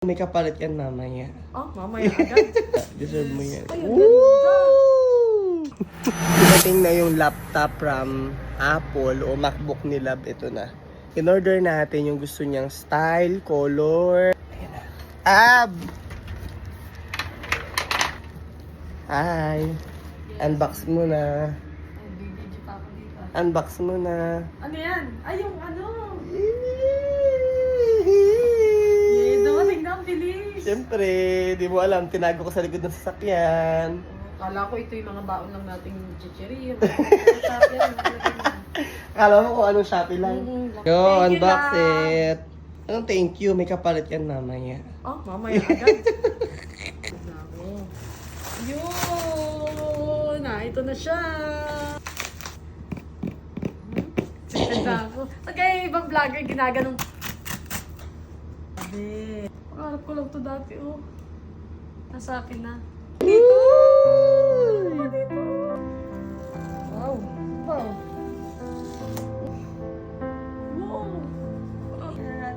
May kapalit yan mamaya. Oh, mamaya agad. Deserve mo yan. Ay, ang ganda. Dumating na yung laptop from Apple o MacBook ni Lab. Ito na. In-order natin yung gusto niyang style, color. Ayan na. Ab! Hi! Unbox mo na. Ay, bibidyo pa ako dito. Unbox mo na. Ano yan? Ay, yung ano. Dumating na ang bilis. Siyempre, di mo alam, tinago ko sa likod ng sasakyan. Kala ko ito yung mga baon lang nating chichiri. Akala mo kung anong Shopee lang. Yo, Thank you, unbox Lab. it. Anong thank you? May kapalit yan mamaya. Oh, mamaya agad. Yun! Ito na siya. Excited na ako. Okay, ibang vlogger ginaganong. Sabi. Pangarap ko lang to dati, oh. Nasa akin na. Dito! Dito! Wow! Wow! Wow!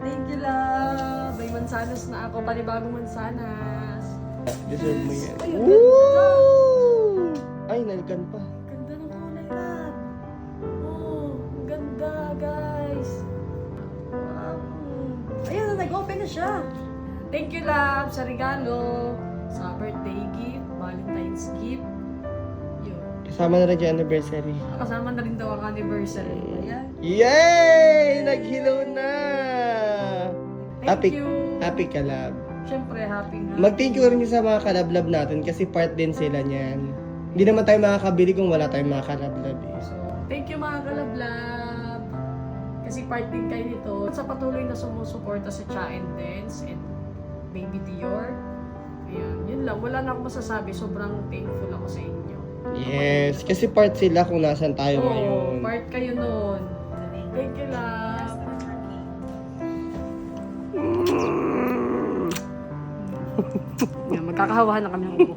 Thank you, love! May mansanas na ako. Panibagong mansanas. Deserve mo yan. Ay, ang ganda! Ay, nalgan pa. Ganda ng kulay, love. Oh, ang ganda, guys. Wow. Ayun, nag-open na siya. Thank you, love, sa regalo. Sa birthday gift, Valentine's gift. Yun. Kasama na rin yung anniversary. Kasama na rin daw ang anniversary. Ayan. Yay! Nag-hello na! Thank you. Happy ka, Lab. Siyempre, happy na. Mag-thank you rin sa mga kalablab natin kasi part din sila niyan. Hindi naman tayo makakabili kung wala tayong mga kalablab eh. So, thank you mga kalablab. Kasi part din kayo nito. Sa patuloy na sumusuporta sa Cha and Dance and Baby Dior. Ayun, yun lang. Wala na akong masasabi. Sobrang thankful ako sa inyo. Yes, kasi part sila kung nasan tayo ngayon. Part kayo nun. Thank you, love. Yan, magkakahawahan na kami ng ubo.